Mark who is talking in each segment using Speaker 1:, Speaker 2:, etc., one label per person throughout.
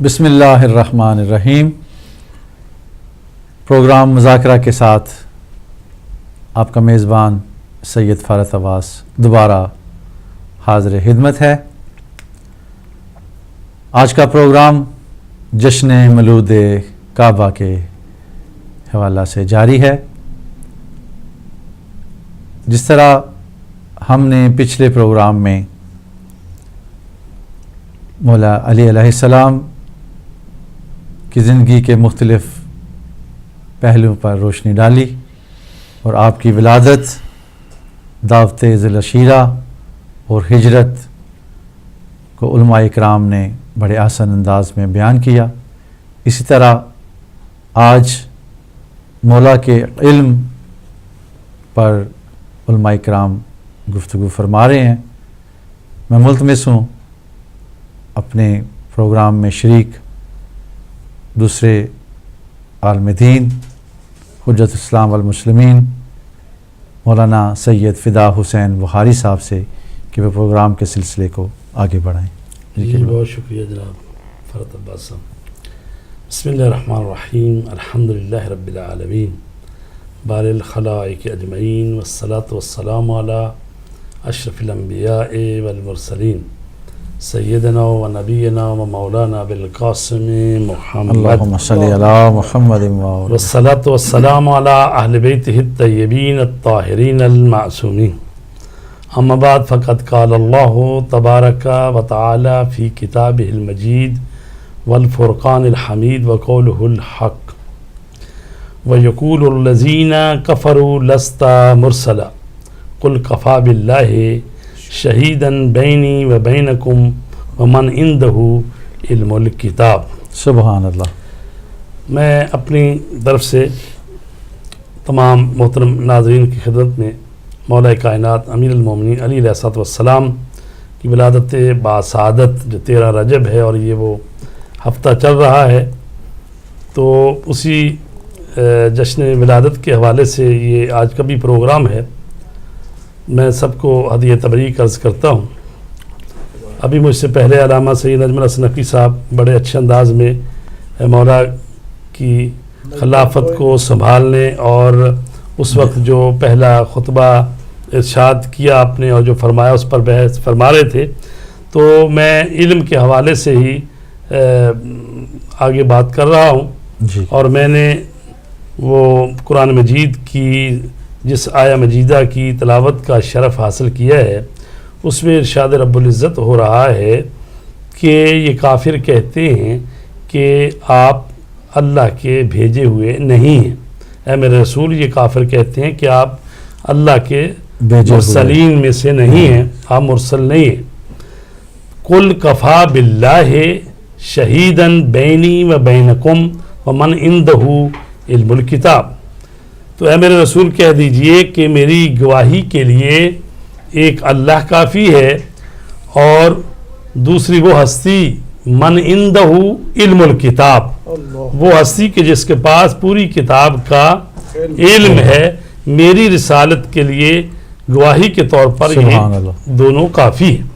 Speaker 1: بسم اللہ الرحمن الرحیم۔ پروگرام مذاکرہ کے ساتھ آپ کا میزبان سید فارط عباس دوبارہ حاضر خدمت ہے۔ آج کا پروگرام جشن مولود کعبہ کے حوالہ سے جاری ہے۔ جس طرح ہم نے پچھلے پروگرام میں مولا علی علیہ السلام کی زندگی کے مختلف پہلوؤں پر روشنی ڈالی اور آپ کی ولادت، دعوت ذی العشیرہ اور ہجرت کو علماء اکرام نے بڑے آسان انداز میں بیان کیا، اسی طرح آج مولا کے علم پر علماء اکرام گفتگو فرما رہے ہیں۔ میں ملتمس ہوں اپنے پروگرام میں شریک دوسرے عالم دین حجت اسلام والمسلمین مولانا سید فدا حسین بخاری صاحب سے کہ وہ پروگرام کے سلسلے کو آگے بڑھائیں۔
Speaker 2: جی بہت شکریہ جناب فارط عباس صاحب۔ بسم اللہ الرحمن الرحیم، الحمدللہ رب العالمین، بار الخلائق اجمعین، والصلاة والسلام علی اشرف الانبیاء والمرسلین، سیدنا و نبینا و مولانا بالقاسم محمد
Speaker 1: اللہم صلی علی محمد
Speaker 2: والصلاة والسلام علی اہل بیتہ الطیبین الطاہرین المعصومین۔ اما بعد فقد قال اللہ تبارک و تعالی فی کتابہ المجید والفرقان الحمید وقولہ الحق ویقول الذین کفروا لست مرسلا قل کفی باللہ شہیداً بینی و بینکم ومن عندہ علم الکتاب۔
Speaker 1: سبحان اللہ۔
Speaker 2: میں اپنی طرف سے تمام محترم ناظرین کی خدمت میں مولا کائنات امیر المومنین علی علیہ الصلوۃ والسلام کی ولادت باسعادت جو 13 رجب ہے اور یہ وہ ہفتہ چل رہا ہے، تو اسی جشن ولادت کے حوالے سے یہ آج کا بھی پروگرام ہے۔ میں سب کو ہدیہ تبریک عرض کرتا ہوں۔ ابھی مجھ سے پہلے علامہ سید اجمل حسن نقوی صاحب بڑے اچھے انداز میں مولا کی خلافت کو سنبھالنے اور اس وقت جو پہلا خطبہ ارشاد کیا آپ نے اور جو فرمایا اس پر بحث فرما رہے تھے، تو میں علم کے حوالے سے ہی آگے بات کر رہا ہوں
Speaker 1: جی۔
Speaker 2: اور میں نے وہ قرآن مجید کی جس آیہ مجیدہ کی تلاوت کا شرف حاصل کیا ہے، اس میں ارشاد رب العزت ہو رہا ہے کہ یہ کافر کہتے ہیں کہ آپ اللہ کے بھیجے ہوئے نہیں ہیں۔ اے میرے رسول، یہ کافر کہتے ہیں کہ آپ اللہ کے مرسلین میں سے نہیں ہیں، آپ مرسل نہیں ہیں۔ قل کفی باللہ شہیداً بینی و بینکم ومن عندہ علم الکتاب۔ تو اے میرے رسول کہہ دیجئے کہ میری گواہی کے لیے ایک اللہ کافی ہے، اور دوسری وہ ہستی من عندہ علم الکتاب، وہ ہستی کہ جس کے پاس پوری کتاب کا علم ہے، میری رسالت کے لیے گواہی کے طور پر یہ دونوں کافی ہیں۔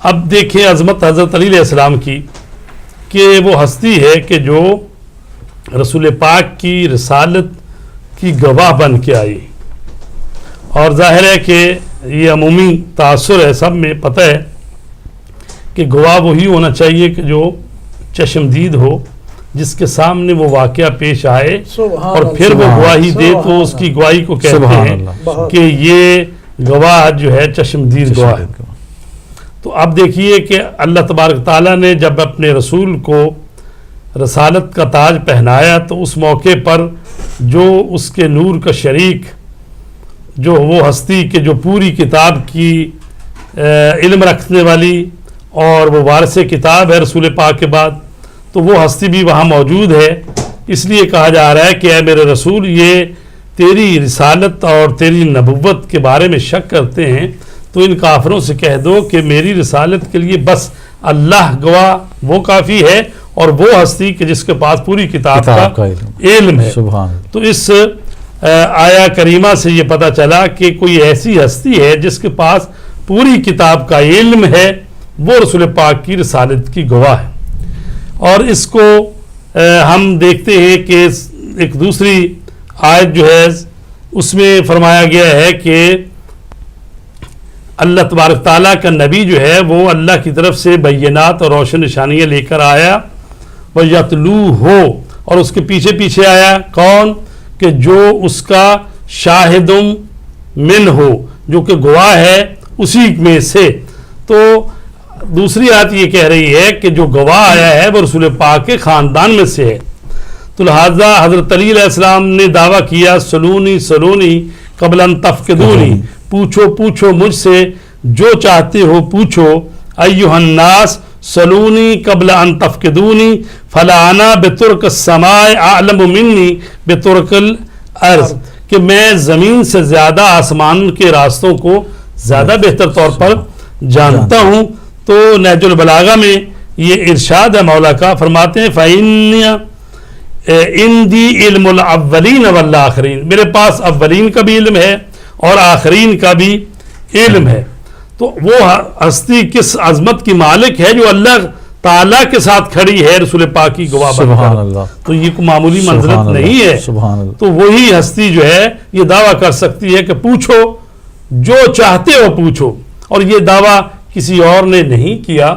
Speaker 2: اب دیکھیں عظمت حضرت علی علیہ السلام کی کہ وہ ہستی ہے کہ جو رسول پاک کی رسالت کی گواہ بن کے آئی، اور ظاہر ہے کہ یہ عمومی تاثر ہے، سب میں پتہ ہے کہ گواہ وہی ہونا چاہیے کہ جو چشمدید ہو، جس کے سامنے وہ واقعہ پیش آئے اور پھر وہ گواہی دے، تو اس کی گواہی کو کہتے ہیں کہ یہ گواہ جو ہے چشمدید گواہ ہے۔ تو اب دیکھیے کہ اللہ تبارک تعالیٰ نے جب اپنے رسول کو رسالت کا تاج پہنایا، تو اس موقع پر جو اس کے نور کا شریک، جو وہ ہستی کہ جو پوری کتاب کی علم رکھنے والی اور وہ وارث کتاب ہے رسول پاک کے بعد، تو وہ ہستی بھی وہاں موجود ہے۔ اس لیے کہا جا رہا ہے کہ اے میرے رسول، یہ تیری رسالت اور تیری نبوت کے بارے میں شک کرتے ہیں، تو ان کافروں سے کہہ دو کہ میری رسالت کے لیے بس اللہ گواہ وہ کافی ہے، اور وہ ہستی کہ جس کے پاس پوری کتاب کا علم ہے۔ تو اس آیا کریمہ سے یہ پتہ چلا کہ کوئی ایسی ہستی ہے جس کے پاس پوری کتاب کا علم ہے، وہ رسول پاک کی رسالت کی گواہ ہے۔ اور اس کو ہم دیکھتے ہیں کہ ایک دوسری آیت جو ہے اس میں فرمایا گیا ہے کہ اللہ تبارک تعالیٰ کا نبی جو ہے وہ اللہ کی طرف سے بینات اور روشن نشانیاں لے کر آیا، وہ یتلو ہو، اور اس کے پیچھے پیچھے آیا کون؟ کہ جو اس کا شاہدم من ہو، جو کہ گواہ ہے اسی میں سے۔ تو دوسری آیت یہ کہہ رہی ہے کہ جو گواہ آیا ہے وہ رسول پاک کے خاندان میں سے ہے۔ تو لہٰذا حضرت علی علیہ السلام نے دعویٰ کیا سلونی سلونی قبل ان تفقدونی، پوچھو پوچھو مجھ سے جو چاہتے ہو پوچھو، ایھا الناس سلونی قبل ان تفقدونی فلا انا بترک السماء اعلم منی بترک الارض، کہ میں زمین سے زیادہ آسمان کے راستوں کو زیادہ بہتر طور پر جانتا ہوں۔ تو نہج البلاغہ میں یہ ارشاد ہے مولا کا، فرماتے ہیں فَإِنَّ عِنْدِي عِلْمُ الْأَوَّلِينَ وَالْآخِرِينَ، میرے پاس اولین کا بھی علم ہے اور آخرین کا بھی علم ہے۔ تو وہ ہستی کس عظمت کی مالک ہے جو اللہ تعالیٰ کے ساتھ کھڑی ہے رسول پاک کی گواہ بن کر، تو یہ کوئی معمولی منزلت نہیں ہے۔ تو وہی ہستی جو ہے یہ دعویٰ کر سکتی ہے کہ پوچھو جو چاہتے ہو پوچھو، اور یہ دعویٰ کسی اور نے نہیں کیا۔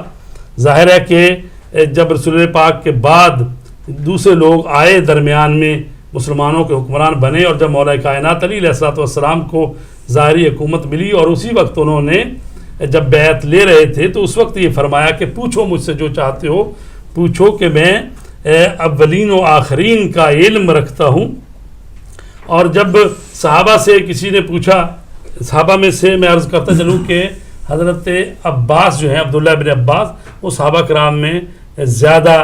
Speaker 2: ظاہر ہے کہ جب رسول پاک کے بعد دوسرے لوگ آئے درمیان میں، مسلمانوں کے حکمران بنے، اور جب مولا کائنات علی علیہ السلام کو ظاہری حکومت ملی، اور اسی وقت انہوں نے جب بیعت لے رہے تھے تو اس وقت یہ فرمایا کہ پوچھو مجھ سے جو چاہتے ہو پوچھو، کہ میں اولین و آخرین کا علم رکھتا ہوں۔ اور جب صحابہ سے کسی نے پوچھا، صحابہ میں سے میں عرض کرتا چلوں کہ حضرت عباس جو ہیں، عبداللہ بن عباس، وہ صحابہ کرام میں زیادہ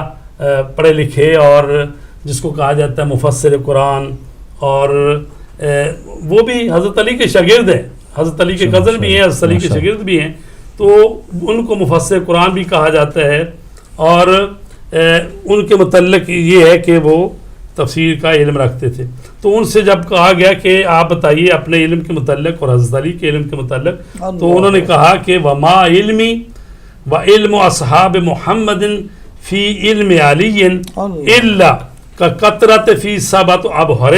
Speaker 2: پڑھے لکھے اور جس کو کہا جاتا ہے مفسر قرآن، اور وہ بھی حضرت علی کے شاگرد ہیں، حضرت علی کے کزن بھی ہیں، حضرت علی کے شاگرد بھی ہیں، تو ان کو مفسر قرآن بھی کہا جاتا ہے۔ اور ان کے متعلق یہ ہے کہ وہ تفسیر کا علم رکھتے تھے۔ تو ان سے جب کہا گیا کہ آپ بتائیے اپنے علم کے متعلق اور حضرت علی کے علم کے متعلق، تو انہوں نے کہا کہ وما علمی و علم اصحاب محمد فی علم علی الا کثرت فی سبعۃ ابحر،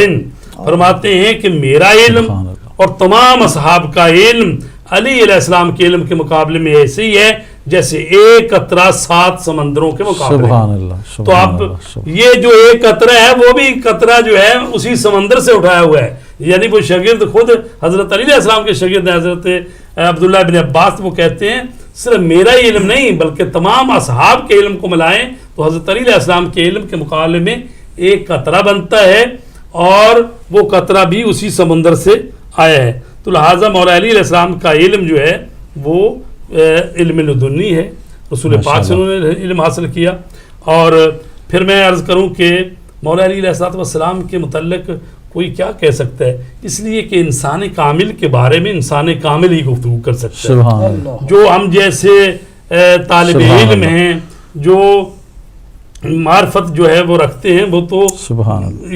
Speaker 2: فرماتے ہیں کہ میرا علم اور تمام اصحاب کا علم علی علیہ السلام کے علم کے مقابلے میں ایسے ہی ہے جیسے ایک قطرہ 7 سمندروں کے مقابلے میں۔ تو اب یہ جو ایک قطرہ ہے وہ بھی قطرہ جو ہے اسی سمندر سے اٹھایا ہوا ہے، یعنی وہ شاگرد خود حضرت علی علیہ السلام کے شاگرد ہیں، حضرت عبداللہ بن عباس، وہ کہتے ہیں صرف میرا ہی علم نہیں بلکہ تمام اصحاب کے علم کو ملائیں تو حضرت علی علیہ السلام کے علم کے مقابلے میں ایک قطرہ بنتا ہے، اور وہ قطرہ بھی اسی سمندر سے آیا ہے۔ تو لہٰذا مولا علی علیہ السلام کا علم جو ہے وہ علم لدنی ہے، رسول پاک سے انہوں نے علم حاصل کیا۔ اور پھر میں عرض کروں کہ مولا علی علیہ السلام کے متعلق کوئی کیا کہہ سکتا ہے، اس لیے کہ انسان کامل کے بارے میں انسان کامل ہی گفتگو کر سکتا ہے۔ جو ہم جیسے طالب علم ہیں جو معرفت جو ہے وہ رکھتے ہیں وہ تو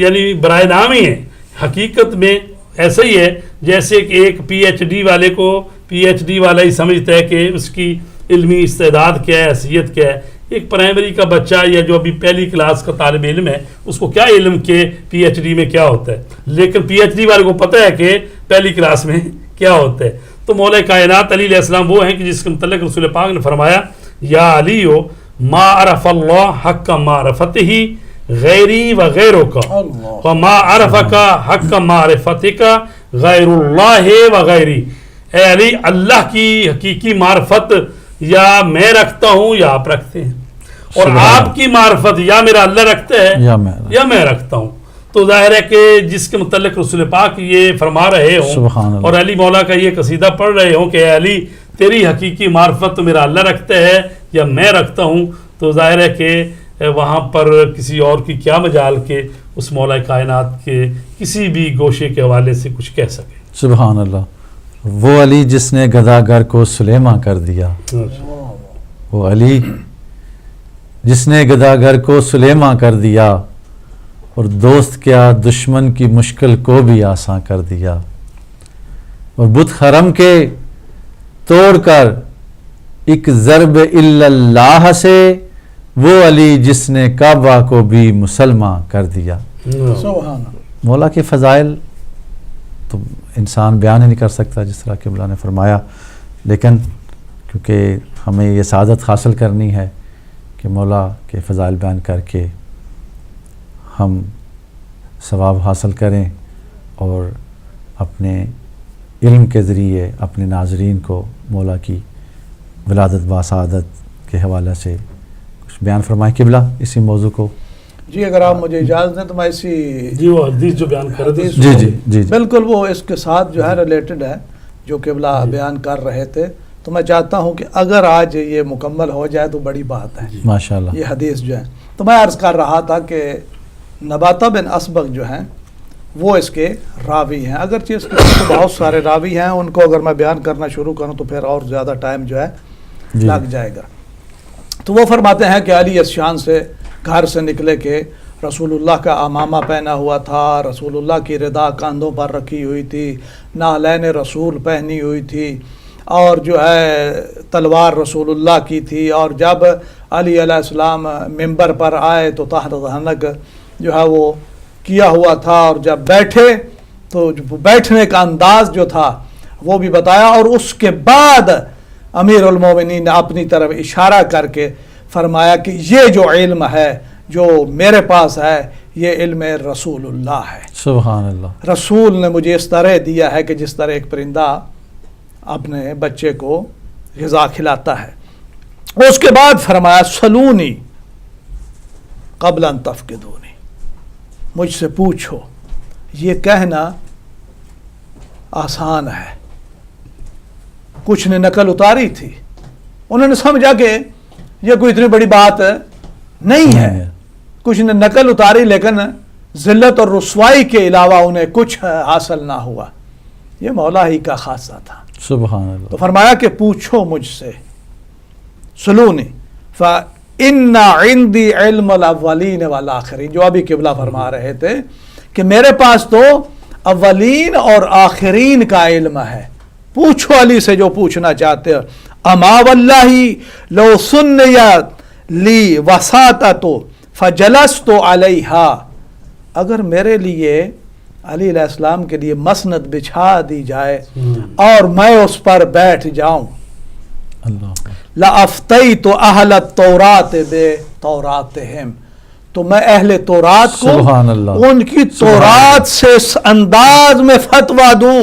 Speaker 2: یعنی برائے نام ہی ہے، حقیقت میں ایسا ہی ہے جیسے کہ ایک پی ایچ ڈی والے کو پی ایچ ڈی والا ہی سمجھتا ہے کہ اس کی علمی استعداد کیا ہے، حیثیت کیا ہے۔ ایک پرائمری کا بچہ یا جو ابھی پہلی کلاس کا طالب علم ہے اس کو کیا علم کہ پی ایچ ڈی میں کیا ہوتا ہے، لیکن پی ایچ ڈی والے کو پتہ ہے کہ پہلی کلاس میں کیا ہوتا ہے۔ تو مولا کائنات علی علیہ السلام وہ ہیں کہ جس کے متعلق رسول پاک نے فرمایا یا علی ما عرف اللہ حق معرفتہ غیری و غیروں کا وما عرفک حق معرفتک غیر اللہ و غیری، اے علی اللہ کی حقیقی معرفت یا میں رکھتا ہوں یا آپ رکھتے ہیں، اور آپ کی معرفت یا میرا اللہ رکھتا ہے یا میں رکھتا ہوں۔ تو ظاہر ہے کہ جس کے متعلق رسول پاک یہ فرما رہے ہوں اور علی مولا کا یہ قصیدہ پڑھ رہے ہوں کہ اے علی تیری حقیقی معرفت تو میرا اللہ رکھتا ہے یا میں رکھتا ہوں، تو ظاہر ہے کہ وہاں پر کسی اور کی کیا مجال کہ اس مولا کائنات کے کسی بھی گوشے کے حوالے سے کچھ کہہ سکے۔
Speaker 1: سبحان اللہ۔ وہ علی جس نے گداگر کو سلیماں کر دیا، وہ علی جس نے گداگر کو سلیماں کر دیا، اور دوست کیا دشمن کی مشکل کو بھی آساں کر دیا، اور بت حرم کے توڑ کر ایک ضرب الا اللہ سے وہ علی جس نے کعبہ کو بھی مسلمان کر دیا.
Speaker 3: سبحان اللہ.
Speaker 1: مولا کے فضائل تو انسان بیان ہی نہیں کر سکتا جس طرح کہ مولا نے فرمایا، لیکن کیونکہ ہمیں یہ سعادت حاصل کرنی ہے کہ مولا کے فضائل بیان کر کے ہم ثواب حاصل کریں اور اپنے علم کے ذریعے اپنے ناظرین کو مولا کی ولادت با سعادت کے حوالے سے کچھ بیان فرمائیں قبلہ اسی موضوع کو.
Speaker 3: جی اگر آپ مجھے اجازت دیں تو میں اسی
Speaker 2: جی وہ حدیث جو بیان کر رہے تھے
Speaker 1: جی جی جی
Speaker 3: بالکل وہ اس کے ساتھ جو ہے ریلیٹڈ ہے جو قبلہ بیان کر رہے تھے، تو میں چاہتا ہوں کہ اگر آج یہ مکمل ہو جائے تو بڑی بات ہے.
Speaker 1: ماشاءاللہ.
Speaker 3: یہ حدیث جو ہے تو میں عرض کر رہا تھا کہ نباتہ بن اسبغ جو ہیں وہ اس کے راوی ہیں، اگرچہ اس کے بہت سارے راوی ہیں، ان کو اگر میں بیان کرنا شروع کروں تو پھر اور زیادہ ٹائم جو ہے
Speaker 1: جی.
Speaker 3: لگ جائے گا. تو وہ فرماتے ہیں کہ علی اس شان سے گھر سے نکلے کہ رسول اللہ کا امامہ پہنا ہوا تھا، رسول اللہ کی ردا کاندھوں پر رکھی ہوئی تھی، نعلین رسول پہنی ہوئی تھی، اور جو ہے تلوار رسول اللہ کی تھی، اور جب علی علیہ السلام ممبر پر آئے تو تحت دھنک جو ہے وہ کیا ہوا تھا، اور جب بیٹھے تو بیٹھنے کا انداز جو تھا وہ بھی بتایا، اور اس کے بعد امیر المومنین نے اپنی طرف اشارہ کر کے فرمایا کہ یہ جو علم ہے جو میرے پاس ہے یہ علم رسول اللہ ہے.
Speaker 1: سبحان اللہ.
Speaker 3: رسول نے مجھے اس طرح دیا ہے کہ جس طرح ایک پرندہ اپنے بچے کو غذا کھلاتا ہے. اس کے بعد فرمایا سلونی قبل ان تفقدونی، مجھ سے پوچھو. یہ کہنا آسان ہے، کچھ نے نقل اتاری تھی، انہوں نے سمجھا کہ یہ کوئی اتنی بڑی بات نہیں ہے، کچھ نے نقل اتاری لیکن ذلت اور رسوائی کے علاوہ انہیں کچھ حاصل نہ ہوا. یہ مولا ہی کا خاصہ تھا.
Speaker 1: سبحان اللہ.
Speaker 3: تو فرمایا کہ پوچھو مجھ سے. سلونی فإن عندي علم الاولین والآخرین، جو ابھی قبلہ فرما رہے تھے کہ میرے پاس تو اولین اور آخرین کا علم ہے. پوچھو علی سے جو پوچھنا چاہتے ہو. اما واللہ لو سنیت لی وساطت فجلست علیہا، اگر میرے لیے علی علیہ السلام کے لیے مسند بچھا دی جائے اور میں اس پر بیٹھ جاؤں،
Speaker 1: اللہ
Speaker 3: لَأَفْتَيْتُ أَهْلَ التَّوْرَاتِ بِتَوْرَاتِهِمْ، تو میں اہل تورات کو
Speaker 1: سبحان اللہ.
Speaker 3: ان کی تورات سے اس انداز میں فتویٰ دوں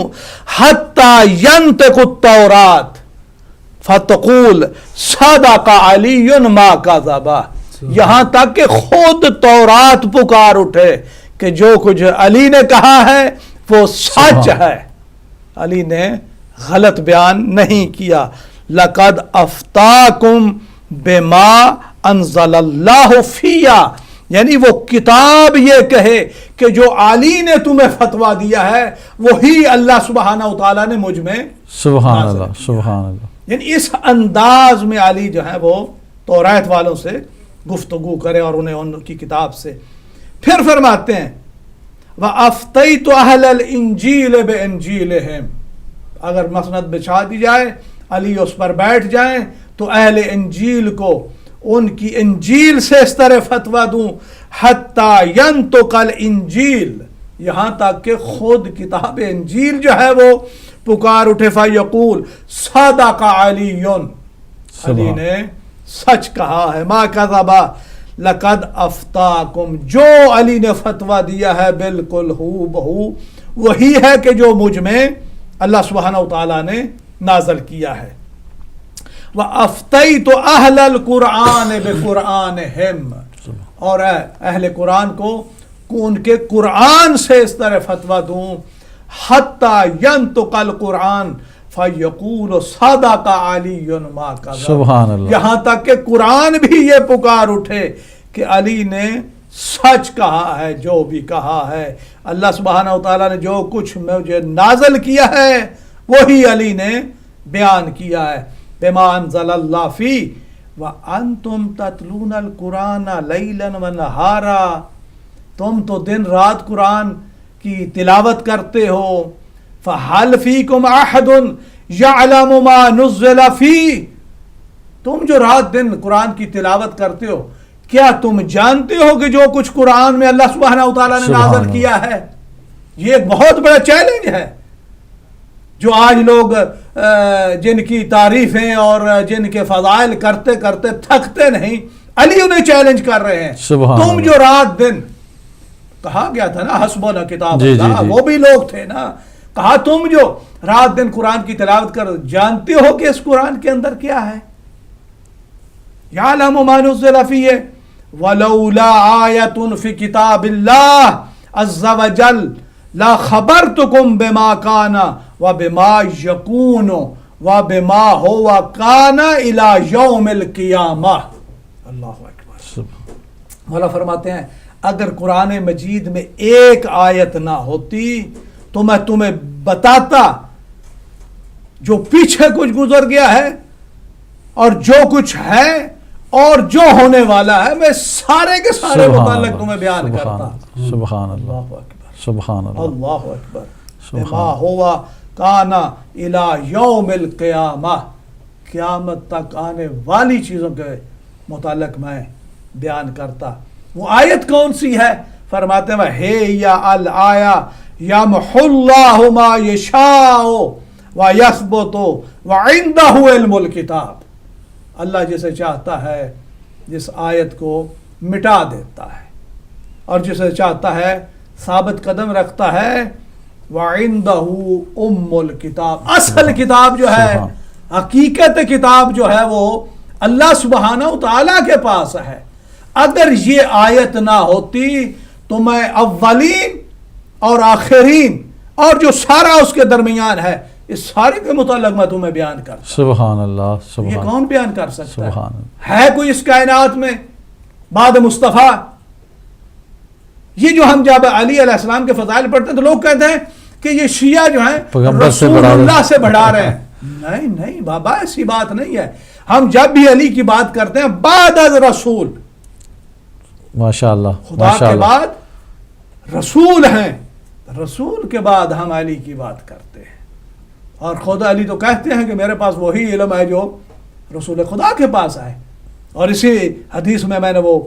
Speaker 3: حتی ینطق التورات فتقول صدق علی ما کذب، یہاں تک کہ خود تورات پکار اٹھے کہ جو کچھ علی نے کہا ہے وہ سچ ہے، علی نے غلط بیان نہیں کیا. لقد افتاکم بما انزل اللہ فیہ، یعنی وہ کتاب یہ کہے کہ جو علی نے تمہیں فتویٰ دیا ہے وہی اللہ سبحانہ وتعالیٰ نے مجھ میں
Speaker 1: سبحان
Speaker 3: نازل
Speaker 1: اللہ.
Speaker 3: کیا.
Speaker 1: سبحان اللہ.
Speaker 3: یعنی اس انداز میں علی جو ہے وہ تورات والوں سے گفتگو کرے اور انہیں ان کی کتاب سے. پھر فرماتے ہیں وَأَفْتَيْتُ أَهْلَ الْإِنْجِيلِ بِإِنْجِيلِهِمْ، اگر مسند بچھا دی جائے علی اس پر بیٹھ جائیں تو اہل انجیل کو ان کی انجیل سے اس طرح فتویٰ دوں حتی ینطق الانجیل، یہاں تک کہ خود کتاب انجیل جو ہے وہ پکار اٹھے فیقول صدق علی، علی نے سچ کہا ہے، ما کذب لقد افتاکم، جو علی نے فتویٰ دیا ہے بالکل ہو بہو وہی ہے کہ جو مجھ میں اللہ سبحانہ وتعالیٰ نے نازل کیا ہے. وَأَفْتَيْتُ أَهْلَ الْقُرْآنِ بِقُرْآنِهِمْ، اور اہل قرآن کو ان کے قرآن سے اس طرح فتویٰ دوں حَتَّى يَنْطِقَ الْقُرْآنِ فَيَقُولُ صَدَقَ عَلِيٌّ مَا كَذَبَ،
Speaker 1: سبحان اللہ.
Speaker 3: یہاں تک کہ قرآن بھی یہ پکار اٹھے کہ علی نے سچ کہا ہے جو بھی کہا ہے، اللہ سبحانہ وتعالیٰ نے جو کچھ مجھے نازل کیا ہے وہی علی نے بیان کیا ہے. بما انزل اللہ فی وانتم تتلون القرآن لیلا ونہارا، تم تو دن رات قرآن کی تلاوت کرتے ہو. فہل فیکم احد یعلم ما نزل فی، تم جو رات دن قرآن کی تلاوت کرتے ہو کیا تم جانتے ہو کہ جو کچھ قرآن میں اللہ سبحانہ و تعالیٰ نے
Speaker 1: سبحان
Speaker 3: نازل
Speaker 1: اللہ۔
Speaker 3: کیا ہے، یہ ایک بہت بڑا چیلنج ہے جو آج لوگ جن کی تعریفیں اور جن کے فضائل کرتے کرتے تھکتے نہیں، علی انہیں چیلنج کر رہے ہیں۔
Speaker 1: سبحان
Speaker 3: تم
Speaker 1: اللہ۔
Speaker 3: جو رات دن، کہا گیا تھا نا حسبنا کتاب
Speaker 1: جی جی
Speaker 3: اللہ،
Speaker 1: جی۔
Speaker 3: وہ بھی لوگ تھے نا، کہا تم جو رات دن قرآن کی تلاوت کر جانتے ہو کہ اس قرآن کے اندر کیا ہے؟ یعلم ما نزل فیہ ولولا آیۃ فی کتاب اللہ عز وجل لا خبرتکم بما کان وبما یکون وبما ہوا کان الی یوم القیامہ۔ اللہ اکبر۔ مولا فرماتے ہیں اگر قرآن مجید میں ایک آیت نہ ہوتی تو میں تمہیں بتاتا جو پیچھے کچھ گزر گیا ہے اور جو کچھ ہے اور جو ہونے والا ہے، میں سارے کے سارے متعلق تمہیں بیان کرتا۔
Speaker 1: سبحان اللہ،
Speaker 3: اللہ اکبر،
Speaker 1: سبحان اللہ،
Speaker 3: اللہ اکبر۔
Speaker 1: سبحان
Speaker 3: بما ہوا کانا الی یوم القیامہ، قیامت تک آنے والی چیزوں کے متعلق میں بیان کرتا۔ وہ آیت کون سی ہے؟ فرماتے ہیں ہے یا الآیہ یمحو اللہ ما یشاء ویثبت وعندہ علم الکتاب۔ اللہ جسے چاہتا ہے جس آیت کو مٹا دیتا ہے اور جسے چاہتا ہے ثابت قدم رکھتا ہے۔ وعندہ ام الکتاب، اصل کتاب جو ہے، حقیقت کتاب جو ہے وہ اللہ سبحانہ و تعالیٰ کے پاس ہے۔ اگر یہ آیت نہ ہوتی تو میں اولین اور آخرین اور جو سارا اس کے درمیان ہے اس سارے کے متعلق میں تمہیں بیان کرتا۔
Speaker 1: سبحان اللہ،
Speaker 3: یہ
Speaker 1: سبحان
Speaker 3: کون بیان کر سکتا
Speaker 1: سبحان
Speaker 3: ہے کوئی اس کائنات میں بعد مصطفیٰ؟ یہ جو ہم جب علی علیہ السلام کے فضائل پڑھتے ہیں تو لوگ کہتے ہیں کہ یہ شیعہ جو ہیں
Speaker 1: پیغمبر سے
Speaker 3: رسول
Speaker 1: بڑھا رہے ہیں۔
Speaker 3: اللہ سے بڑھا رہے ہیں۔ نہیں نہیں بابا، ایسی بات نہیں ہے۔ ہم جب بھی علی کی بات کرتے ہیں بعد از رسول،
Speaker 1: ماشاء اللہ،
Speaker 3: خدا
Speaker 1: ماشاء
Speaker 3: کے
Speaker 1: اللہ،
Speaker 3: بعد رسول ہیں، رسول کے بعد ہم علی کی بات کرتے ہیں۔ اور خدا علی تو کہتے ہیں کہ میرے پاس وہی علم ہے جو رسول خدا کے پاس ہے، اور اسی حدیث میں میں نے وہ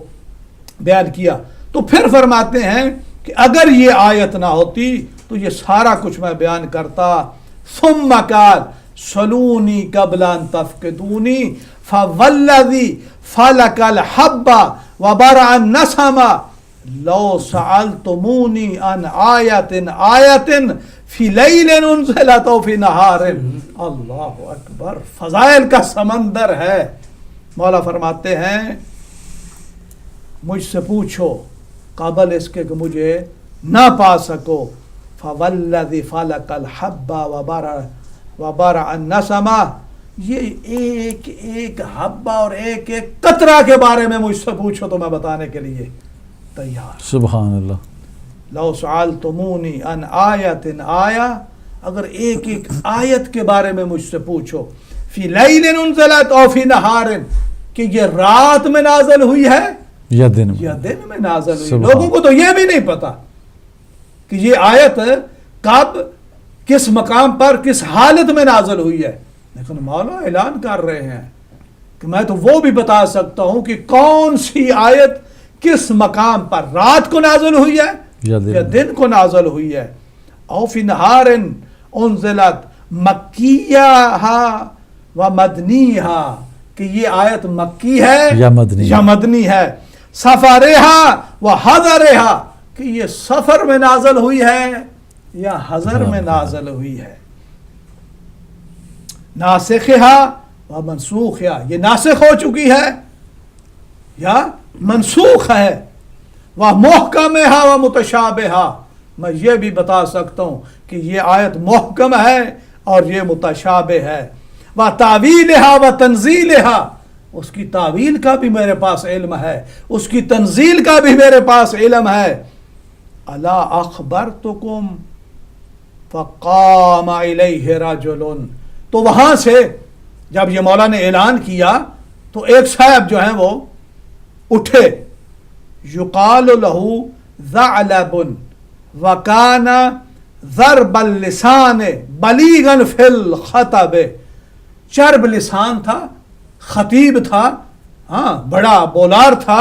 Speaker 3: بیان کیا۔ تو پھر فرماتے ہیں کہ اگر یہ آیت نہ ہوتی تو یہ سارا کچھ میں بیان کرتا۔ ثم قال صلونی قبل ان تفقدونی فوالذی فلق الحب وبرأ النسم لو سألتمونی عن آیت فی لیل انزلت و فی نہار۔ اللہ اکبر، فضائل کا سمندر ہے۔ مولا فرماتے ہیں مجھ سے پوچھو قبل اس کے کہ مجھے نہ پا سکو۔ فوالذی فلق الحب وبرأ النسم، یہ ایک ایک حبہ اور ایک ایک قطرہ کے بارے میں مجھ سے پوچھو تو میں بتانے کے لیے تیار۔
Speaker 1: سبحان اللہ،
Speaker 3: لو سألتمونی عن آیت آیا، اگر ایک ایک آیت کے بارے میں مجھ سے پوچھو، فی لیل انزلت او فی نہار، کہ یہ رات میں نازل ہوئی ہے
Speaker 1: یا دن میں،
Speaker 3: یا دن میں نازل ہوئی۔
Speaker 1: سبحان
Speaker 3: لوگوں کو تو یہ بھی نہیں پتا کہ یہ آیت کب، کس مقام پر، کس حالت میں نازل ہوئی ہے، لیکن مولا اعلان کر رہے ہیں کہ میں تو وہ بھی بتا سکتا ہوں کہ کون سی آیت کس مقام پر رات کو نازل ہوئی ہے
Speaker 1: یا
Speaker 3: دن کو نازل ہوئی ہے۔ او فی نہار انزلت مکیہا و مدنیہا، کہ یہ آیت مکی ہے
Speaker 1: یا مدنی،
Speaker 3: یا مدنی ہے۔ سفرہا و حضرہا، کہ یہ سفر میں نازل ہوئی ہے یا حضر میں نازل ہوئی ہے۔ ناسخہا و منسوخہا، یہ ناسخ ہو چکی ہے یا منسوخ ہے۔ وہ محکمہا و متشابہا، میں یہ بھی بتا سکتا ہوں کہ یہ آیت محکم ہے اور یہ متشابہ ہے۔ وہ تعویلہا و تنزیلہا، اس کی تعویل کا بھی میرے پاس علم ہے، اس کی تنزیل کا بھی میرے پاس علم ہے۔ الا اخبرتکم فقام الیہ رجل، تو وہاں سے جب یہ مولا نے اعلان کیا تو ایک صاحب جو ہیں وہ اٹھے، یقال لہو ثعلب وکان ضرب اللسان بلیغا فی الخطب، چرب لسان تھا، خطیب تھا، ہاں بڑا بولار تھا،